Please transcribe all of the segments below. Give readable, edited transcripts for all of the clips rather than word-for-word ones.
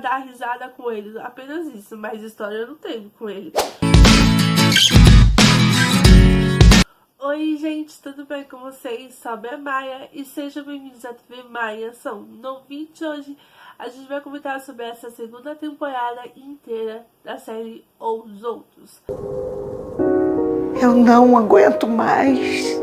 dar risada com ele, apenas isso, mas história eu não tenho com ele. Oi gente, tudo bem com vocês? Salve a Maia e sejam bem-vindos à TV Maia. No vídeo de hoje a gente vai comentar sobre essa segunda temporada inteira da série Os Outros. Eu não aguento mais.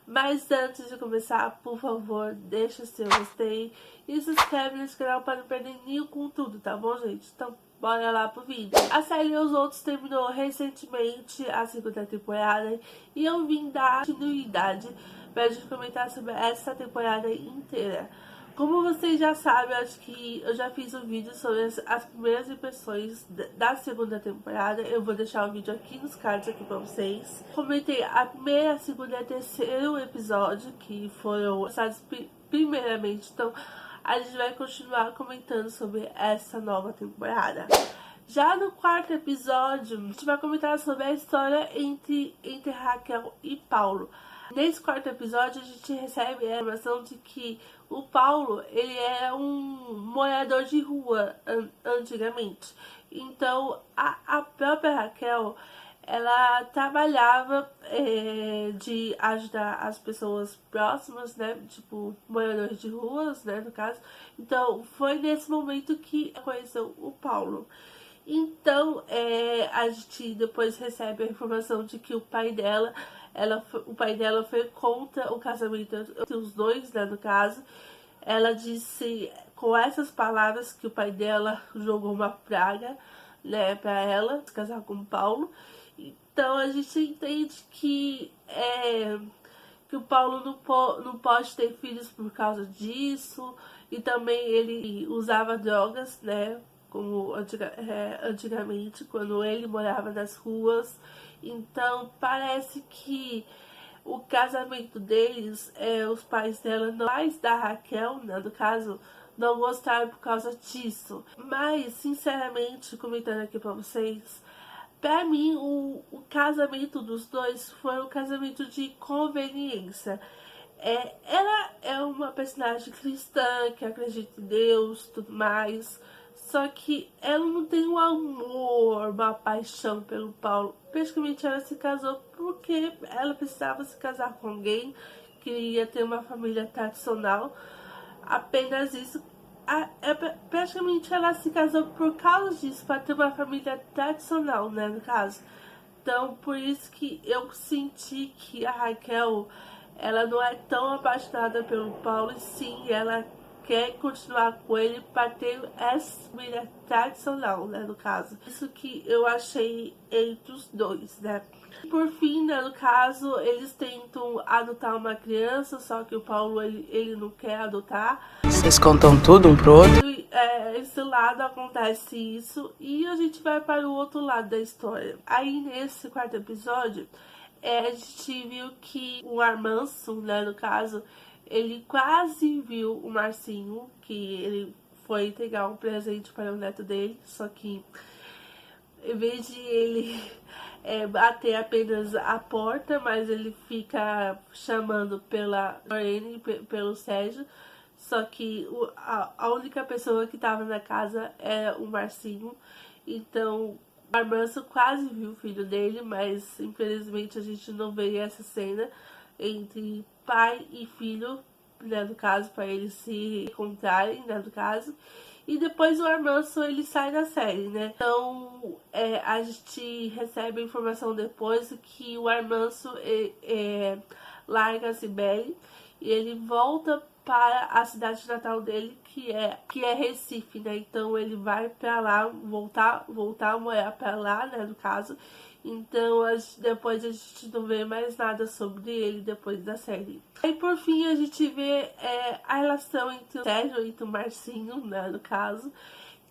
Mas antes de começar, por favor, deixa o seu gostei e se inscreve nesse canal para não perder nenhum conteúdo, tá bom, gente? Então, bora lá pro vídeo. A série Os Outros terminou recentemente a segunda temporada e eu vim dar continuidade pra gente comentar sobre essa temporada inteira. Como vocês já sabem, acho que eu já fiz um vídeo sobre as primeiras impressões da segunda temporada. Eu vou deixar o vídeo aqui nos cards aqui pra vocês. Comentei a primeira, a segunda e a terceiro episódio, que foram lançados primeiramente. Então, a gente vai continuar comentando sobre essa nova temporada. Já no quarto episódio, a gente vai comentar sobre a história entre Raquel e Paulo. Nesse quarto episódio, a gente recebe a informação de que o Paulo, ele era um morador de rua antigamente. Então, a própria Raquel, ela trabalhava de ajudar as pessoas próximas, né? Tipo, moradores de ruas, né, no caso. Então, foi nesse momento que conheceu o Paulo. Então, a gente depois recebe a informação de que o pai dela foi contra o casamento entre os dois, né, no caso. Ela disse com essas palavras que o pai dela jogou uma praga, né, pra ela se casar com o Paulo. Então a gente entende que o Paulo não pode ter filhos por causa disso. E também ele usava drogas, né, como antigamente, quando ele morava nas ruas. Então parece que o casamento deles, os pais dela, pais da Raquel, né, no caso, não gostaram por causa disso. Mas, sinceramente, comentando aqui pra vocês, pra mim, o casamento dos dois foi um casamento de conveniência. Ela é uma personagem cristã, que acredita em Deus, tudo mais. Só que ela não tem um amor, uma paixão pelo Paulo. Praticamente ela se casou porque ela precisava se casar com alguém, queria ter uma família tradicional. Apenas isso. Praticamente ela se casou por causa disso, para ter uma família tradicional, né, no caso. Então, por isso que eu senti que a Raquel, ela não é tão apaixonada pelo Paulo, e sim, ela quer continuar com ele para ter essa família tradicional, né, no caso. Isso que eu achei entre os dois, né. Por fim, né, no caso, eles tentam adotar uma criança, só que o Paulo, ele não quer adotar. Vocês contam tudo um pro outro? Esse lado acontece isso, e a gente vai para o outro lado da história. Aí, nesse quarto episódio, a gente viu que o Armanço, né, no caso, ele quase viu o Marcinho, que ele foi entregar um presente para o neto dele, só que em vez de ele bater apenas a porta, mas ele fica chamando pela Lorene, pelo Sérgio. Só que a única pessoa que estava na casa era o Marcinho. Então o Armanço quase viu o filho dele, mas infelizmente a gente não vê essa cena entre pai e filho, né, no caso, para eles se encontrarem, né, no caso. E depois o Armanço, ele sai da série, né? Então, a gente recebe a informação depois que o Armanço larga a Cibele e ele volta para a cidade natal dele, que é Recife, né? Então ele vai para lá, voltar a morar para lá, né, no caso. Então depois a gente não vê mais nada sobre ele depois da série. E por fim a gente vê a relação entre o Sérgio e o Marcinho, né, no caso.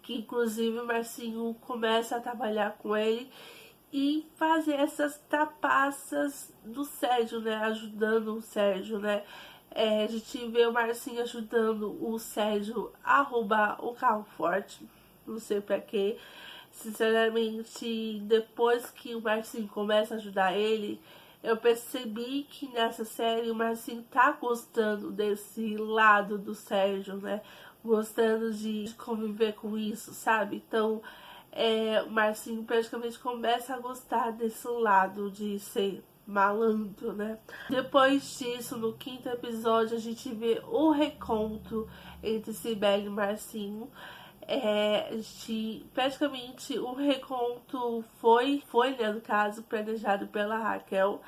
Que inclusive o Marcinho começa a trabalhar com ele e fazer essas trapaças do Sérgio, né, ajudando o Sérgio, né. A gente vê o Marcinho ajudando o Sérgio a roubar o carro forte, não sei pra quê. Sinceramente, depois que o Marcinho começa a ajudar ele, eu percebi que nessa série o Marcinho tá gostando desse lado do Sérgio, né? gostando de conviver com isso, sabe? Então, o Marcinho praticamente começa a gostar desse lado de ser malandro, né? Depois disso, no 5º episódio, a gente vê o recontro entre Cibele e Marcinho. Praticamente o recontro foi, né, no caso, planejado pela Raquel.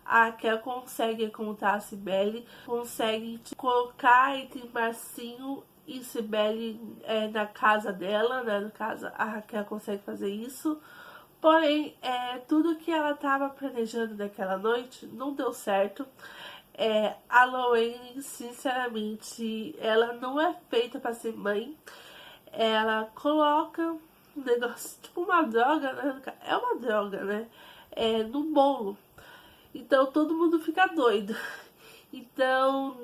A Raquel consegue encontrar a Cibele, consegue colocar entre Marcinho e Cibele na casa dela, né? No caso, a Raquel consegue fazer isso. Porém, tudo que ela estava planejando naquela noite não deu certo. A Lorraine, sinceramente, ela não é feita para ser mãe. Ela coloca um negócio, tipo uma droga, né? É uma droga, né? No bolo. Então todo mundo fica doido. Então,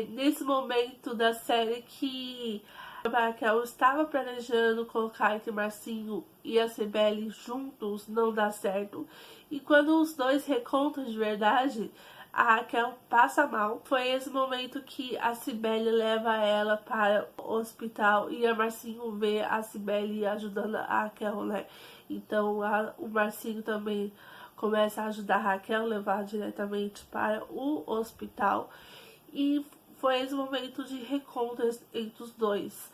nesse momento da série que a Raquel estava planejando colocar entre Marcinho e a Cibele juntos, não dá certo. E quando os dois recontram de verdade, a Raquel passa mal. Foi esse momento que a Cibele leva ela para o hospital e a Marcinho vê a Cibele ajudando a Raquel, né? Então o Marcinho também começa a ajudar a Raquel a levar diretamente para o hospital. E foi esse momento de reencontro entre os dois.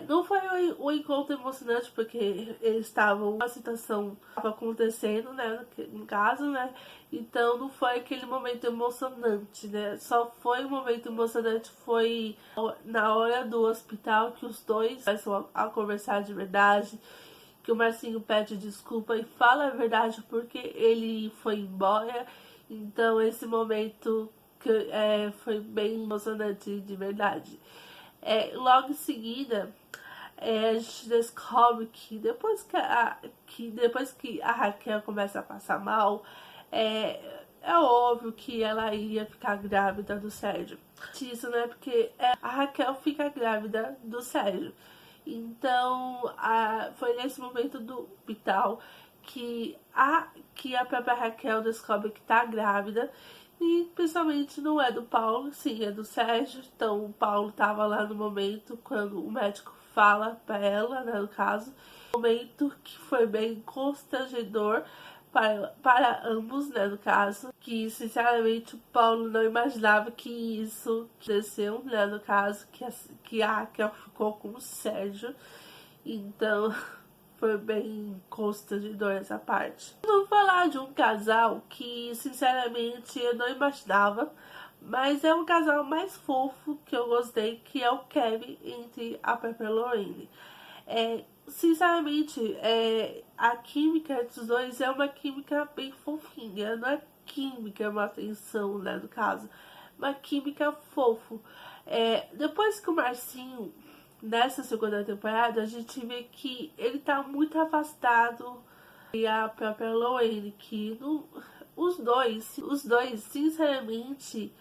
Não foi um encontro emocionante, porque eles estavam, a situação estava acontecendo, né, no caso, né, então não foi aquele momento emocionante, né, só foi um momento emocionante, foi na hora do hospital que os dois começam a conversar de verdade, que o Marcinho pede desculpa e fala a verdade porque ele foi embora. Então esse momento foi bem emocionante de verdade. Logo em seguida, a gente descobre que depois que a Raquel começa a passar mal, é óbvio que ela ia ficar grávida do Sérgio. Isso, né? Porque a Raquel fica grávida do Sérgio. Então, foi nesse momento do hospital que a própria Raquel descobre que tá grávida. E principalmente não é do Paulo, sim, é do Sérgio. Então o Paulo tava lá no momento quando o médico fala pra ela, né, no caso. Um momento que foi bem constrangedor para ambos, né, no caso. Que sinceramente o Paulo não imaginava que isso aconteceu, né, no caso. Que a Raquel ficou com o Sérgio. Então foi bem constrangedor essa parte. Vou falar de um casal que, sinceramente, eu não imaginava, mas é um casal mais fofo que eu gostei, que é o Kevin entre a Pepper e Lorraine. Sinceramente, a química entre os dois é uma química bem fofinha, não é química, é uma atenção, né, no caso, uma química fofo. Depois que o Marcinho, nessa 2ª temporada, a gente vê que ele tá muito afastado e a própria Lorraine, que os dois, sinceramente,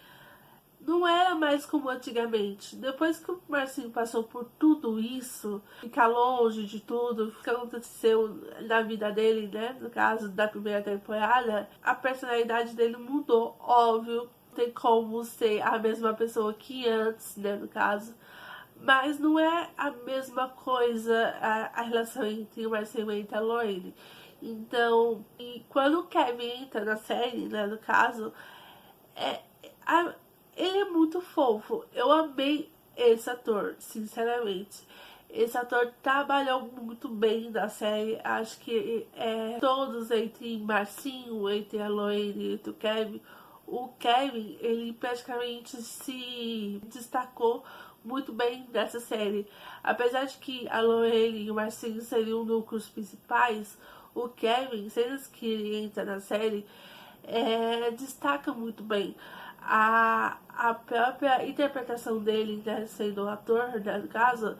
não era mais como antigamente. Depois que o Marcinho passou por tudo isso, ficar longe de tudo, o que aconteceu na vida dele, né, no caso da 1ª temporada, a personalidade dele mudou, óbvio. Não tem como ser a mesma pessoa que antes, né, no caso. Mas não é a mesma coisa a relação entre o Marcinho e a Lorraine. Então, e quando o Kevin entra na série, né, no caso, ele é muito fofo. Eu amei esse ator, sinceramente. Esse ator trabalhou muito bem na série. Acho que todos entre Marcinho, entre a Lorraine e entre o Kevin. O Kevin, ele praticamente se destacou muito bem nessa série. Apesar de que a Lorraine e o Marcinho seriam núcleos principais, o Kevin, cenas que ele entra na série, destaca muito bem. A própria interpretação dele, né, sendo ator, né, no caso,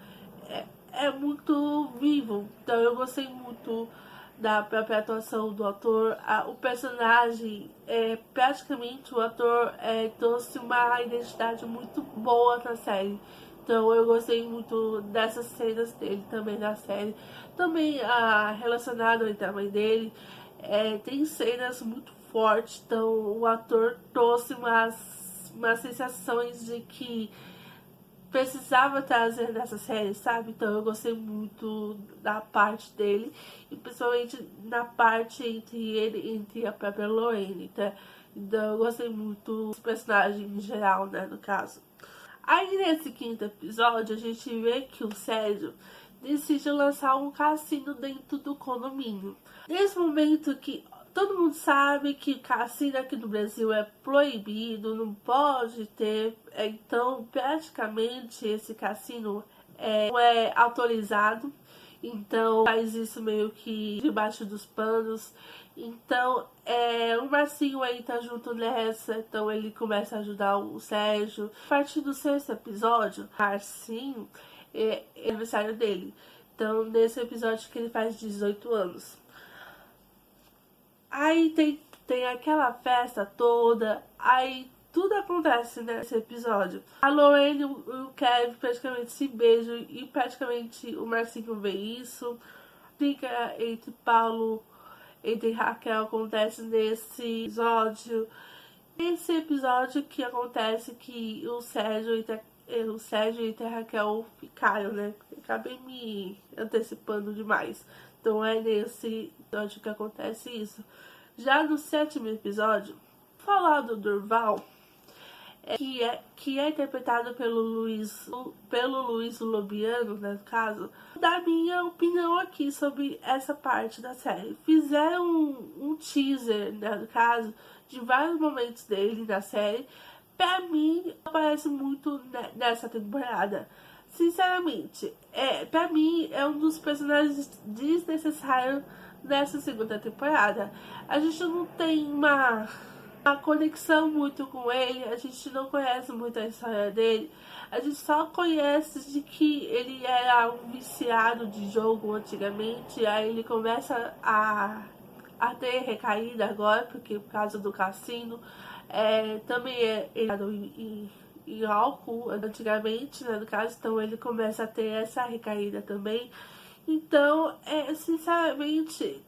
é muito vivo. Então eu gostei muito da própria atuação do ator. O personagem, praticamente o ator trouxe uma identidade muito boa na série. Então eu gostei muito dessas cenas dele também na série. Também relacionado entre a mãe dele, tem cenas muito fortes. Então o ator trouxe umas sensações de que precisava trazer nessa série, sabe? Então eu gostei muito da parte dele, e principalmente na parte entre a própria Lorraine, tá? Então eu gostei muito dos personagens em geral, né, no caso. Aí nesse quinto episódio a gente vê que o Sérgio decide lançar um cassino dentro do condomínio. Nesse momento que todo mundo sabe que cassino aqui no Brasil é proibido, não pode ter. Então, praticamente, esse cassino não é autorizado. Então, faz isso meio que debaixo dos panos. Então, o Marcinho aí tá junto nessa. Então, ele começa a ajudar o Sérgio. A partir do sexto episódio, Marcinho é aniversário dele. Então, nesse episódio que ele faz 18 anos. Aí tem aquela festa toda, aí tudo acontece nesse episódio. A Lorraine e o Kevin praticamente se beijam e praticamente o Marcinho vê isso. Briga entre Paulo e Raquel acontece nesse episódio. Esse episódio que acontece que o Sérgio e a Raquel ficaram, né? Acabei me antecipando demais. Então é nesse episódio que acontece isso. Já no sétimo episódio, falar do Durval, que é interpretado pelo Luiz Lobiano, né, no caso, da minha opinião aqui sobre essa parte da série. Fizeram um teaser, né, no caso, de vários momentos dele na série. Pra mim, aparece muito nessa temporada. Sinceramente, pra mim, é um dos personagens desnecessários nessa segunda temporada. A gente não tem uma conexão muito com ele, a gente não conhece muito a história dele. A gente só conhece de que ele era um viciado de jogo antigamente, aí ele começa a ter recaída agora, porque por causa do cassino. Também ele em álcool antigamente, né, no caso, então ele começa a ter essa recaída também. Então, sinceramente,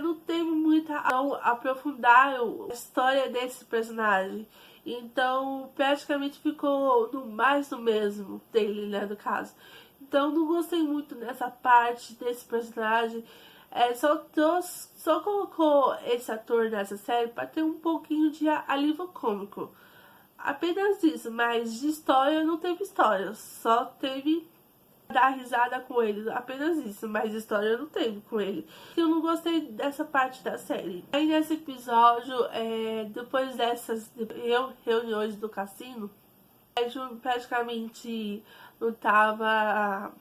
não teve muita aprofundar a história desse personagem. Então, praticamente ficou mais do mesmo dele, né, no caso. Então, não gostei muito dessa parte desse personagem. Só colocou esse ator nessa série para ter um pouquinho de alívio cômico. Apenas isso, mas de história não teve história. Só teve dar risada com ele, apenas isso, mas história não teve com ele. Eu não gostei dessa parte da série. Aí nesse episódio, depois dessas reuniões do cassino, praticamente não tava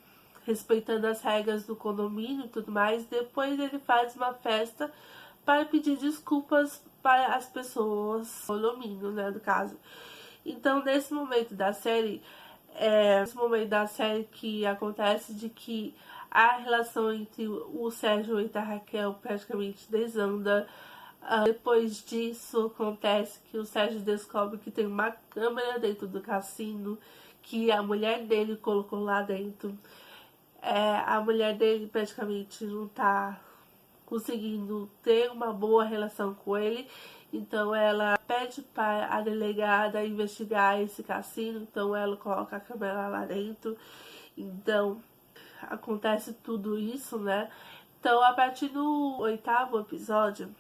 respeitando as regras do condomínio e tudo mais. Depois ele faz uma festa para pedir desculpas para as pessoas do condomínio, né, no caso. Então, nesse momento da série, que acontece de que a relação entre o Sérgio e a Raquel praticamente desanda. Depois disso, acontece que o Sérgio descobre que tem uma câmera dentro do cassino, que a mulher dele colocou lá dentro. A mulher dele praticamente não tá conseguindo ter uma boa relação com ele. Então ela pede para a delegada investigar esse cassino. Então ela coloca a câmera lá dentro. Então acontece tudo isso, né? Então a partir do oitavo episódio,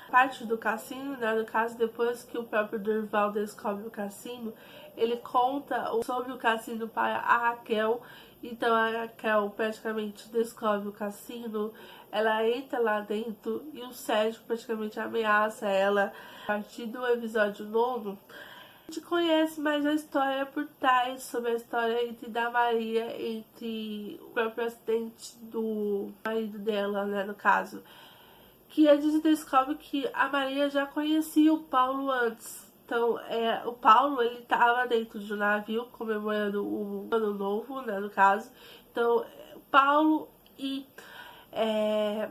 parte do cassino, né? No caso, depois que o próprio Durval descobre o cassino, ele conta sobre o cassino para a Raquel. Então a Raquel praticamente descobre o cassino, ela entra lá dentro e o Sérgio praticamente ameaça ela. A partir do episódio 9, a gente conhece mais a história por trás, sobre a história da Maria, entre o próprio acidente do marido dela, né, no caso. Que a gente descobre que a Maria já conhecia o Paulo antes. Então, o Paulo, ele tava dentro de um navio comemorando o Ano Novo, né, no caso. Então, Paulo e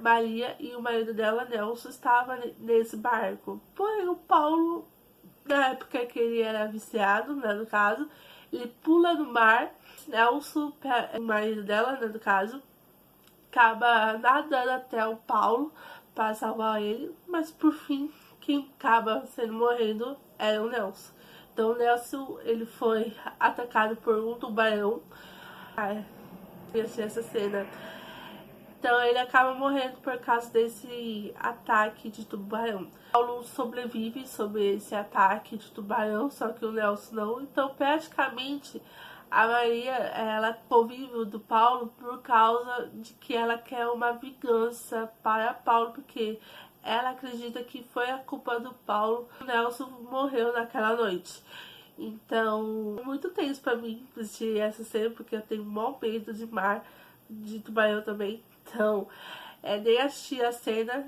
Maria e o marido dela, Nelson, estavam nesse barco. Porém, o Paulo, na época que ele era viciado, né, no caso, ele pula no mar. Nelson, o marido dela, né, no caso, acaba nadando até o Paulo para salvar ele, mas por fim quem acaba morrendo era o Nelson. Então o Nelson, ele foi atacado por um tubarão. Eu achei essa cena. Então ele acaba morrendo por causa desse ataque de tubarão. Paulo sobrevive sobre esse ataque de tubarão, só que o Nelson não. Então praticamente a Maria, ela convive do Paulo por causa de que ela quer uma vingança para Paulo, porque ela acredita que foi a culpa do Paulo que o Nelson morreu naquela noite. Então, muito tenso pra mim assistir essa cena, porque eu tenho maior medo de mar, de tubarão também. Então, nem assisti a cena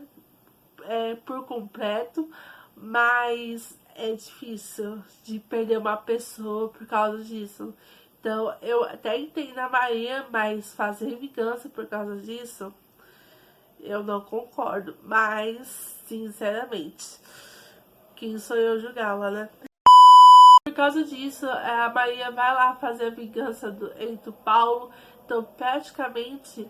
por completo, mas é difícil de perder uma pessoa por causa disso. Então, eu até entendo a Maria, mas fazer vingança por causa disso, eu não concordo. Mas, sinceramente, quem sou eu julgá-la, né? Por causa disso, a Maria vai lá fazer a vingança entre o Paulo. Então, praticamente,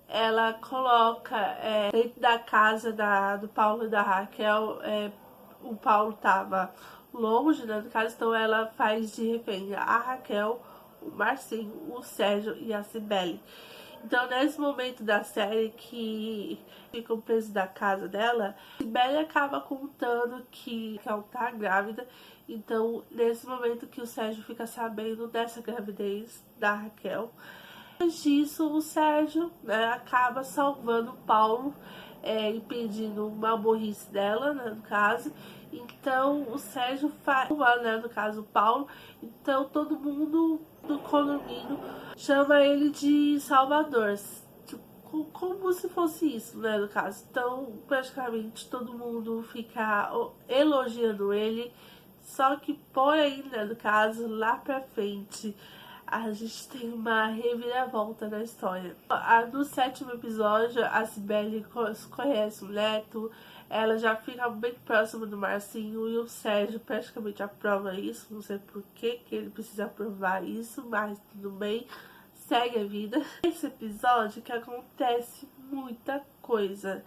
ela coloca dentro da casa do Paulo e da Raquel. O Paulo tava longe, né, do caso, então ela faz de refém a Raquel, o Marcinho, o Sérgio e a Cibele. Então, nesse momento da série que ficam presos da casa dela, Cibele acaba contando que ela tá grávida. Então, nesse momento que o Sérgio fica sabendo dessa gravidez da Raquel, depois disso, o Sérgio, né, acaba salvando o Paulo, impedindo uma burrice dela, né, no caso. Então, o Sérgio faz, né, no caso, o Paulo. Então, todo mundo do condomínio chama ele de Salvador, como se fosse isso, né, no caso. Então, praticamente, todo mundo fica elogiando ele. Só que, porém, né, no caso, lá pra frente, a gente tem uma reviravolta na história. No 7º episódio, a Cibele conhece o Neto, ela já fica bem próxima do Marcinho e o Sérgio praticamente aprova isso. Não sei por que ele precisa aprovar isso, mas tudo bem, segue a vida. Nesse episódio que acontece muita coisa.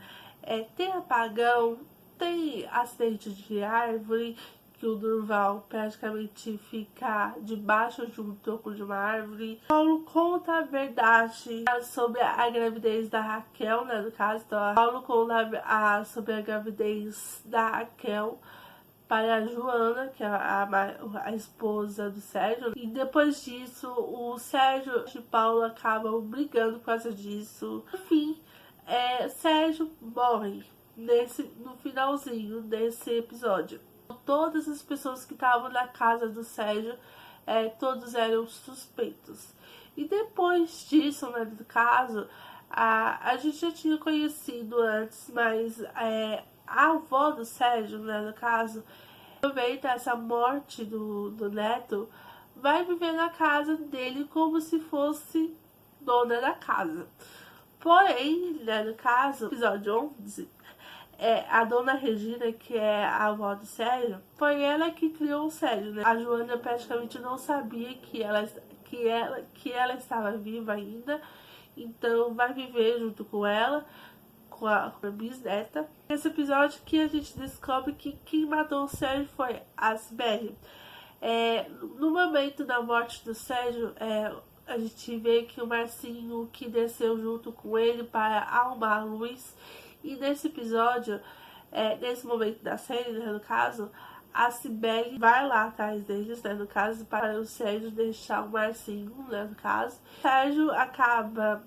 Tem apagão, tem acidente de árvore, que o Durval praticamente fica debaixo de um tronco de uma árvore. Paulo conta a verdade sobre a gravidez da Raquel, né, no caso. Então, Paulo conta sobre a gravidez da Raquel para a Joana, que é a esposa do Sérgio. E depois disso, o Sérgio e Paulo acabam brigando por causa disso. Enfim, Sérgio morre no finalzinho desse episódio. Todas as pessoas que estavam na casa do Sérgio, todos eram suspeitos. E depois disso, né, do caso, a gente já tinha conhecido antes, mas a avó do Sérgio, né, no caso, aproveita essa morte do neto, vai viver na casa dele como se fosse dona da casa. Porém, né, no caso, episódio 11, a dona Regina, que é a avó do Sérgio, foi ela que criou o Sérgio, né? A Joana praticamente não sabia que ela estava viva ainda, então vai viver junto com ela, com a bisneta. Nesse episódio que a gente descobre que quem matou o Sérgio foi a Cibele. No momento da morte do Sérgio, a gente vê que o Marcinho que desceu junto com ele para arrumar a luz. E nesse episódio, nesse momento da série, né, no caso, a Cibele vai lá atrás deles, né, no caso, para o Sérgio deixar o Marcinho, né, no caso. O Sérgio acaba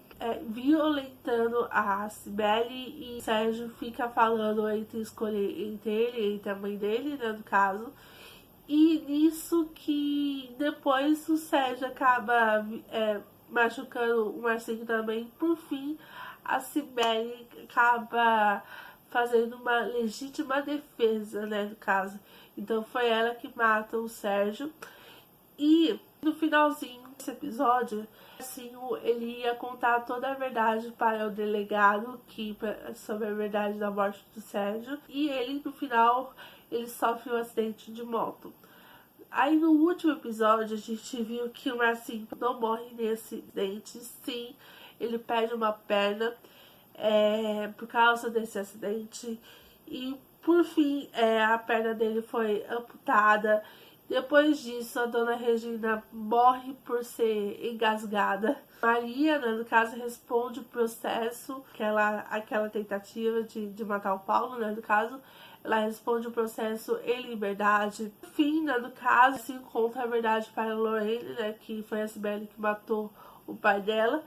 violentando a Cibele e o Sérgio fica falando entre escolher entre ele e entre a mãe dele, né, no caso. E nisso que depois o Sérgio acaba machucando o Marcinho também. Por fim, a Cibele acaba fazendo uma legítima defesa, né, no caso. Então foi ela que mata o Sérgio. E no finalzinho desse episódio, assim, ele ia contar toda a verdade para o delegado sobre a verdade da morte do Sérgio. E ele, no final, ele sofre um acidente de moto. Aí no último episódio a gente viu que o Marcinho não morre nesse acidente. Sim, ele perde uma perna por causa desse acidente. E por fim, a perna dele foi amputada. Depois disso, a dona Regina morre por ser engasgada. Maria, né, no caso, responde o processo, aquela tentativa de matar o Paulo, né, no caso. Ela responde o processo em liberdade. No fim, né, no caso, se encontra a verdade para a Lorraine, né, que foi a Sibeli que matou o pai dela.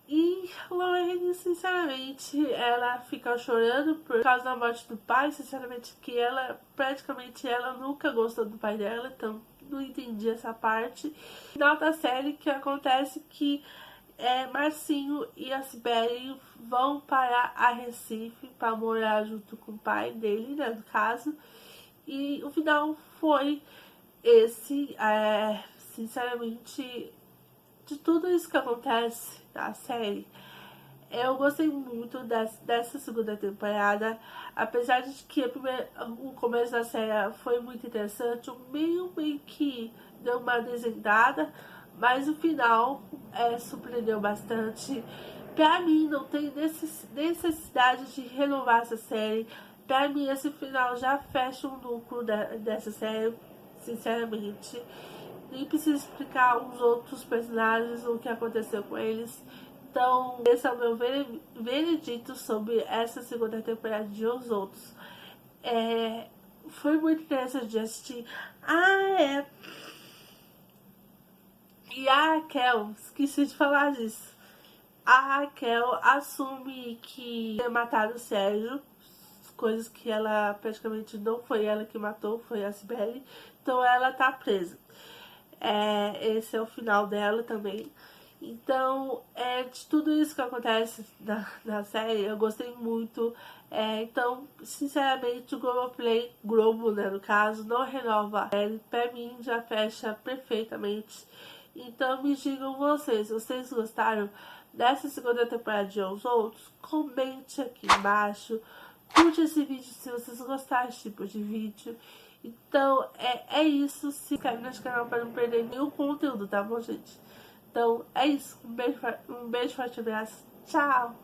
E Lorraine, sinceramente, ela fica chorando por causa da morte do pai. Sinceramente, que praticamente ela nunca gostou do pai dela, então não entendi essa parte. No final da série, que acontece que Marcinho e a Sibeli vão para a Recife para morar junto com o pai dele, né, no caso. E o final foi esse, sinceramente, de tudo isso que acontece na série, eu gostei muito dessa segunda temporada. Apesar de que o começo da série foi muito interessante, o meio que deu uma desandada, mas o final surpreendeu bastante. Pra mim, não tem necessidade de renovar essa série. Pra mim, esse final já fecha um núcleo dessa série, sinceramente. Nem preciso explicar os outros personagens, o que aconteceu com eles. Então, esse é o meu veredito sobre essa segunda temporada de Os Outros. Foi muito interessante de assistir. E a Raquel, esqueci de falar disso. A Raquel assume que ter matado o Sérgio, coisas que ela praticamente não foi ela que matou, foi a Sibeli. Então ela tá presa. Esse é o final dela também. Então, de tudo isso que acontece na série, eu gostei muito. Então, sinceramente, o Globo, né, no caso, não renova a série. Pra mim, já fecha perfeitamente. Então, me digam vocês gostaram dessa segunda temporada de Os Outros? Comente aqui embaixo. Curte esse vídeo se vocês gostaram desse tipo de vídeo. Então, é isso. Se inscreve nesse canal para não perder nenhum conteúdo, tá bom, gente? Então, é isso. Um beijo forte, abraço. Tchau!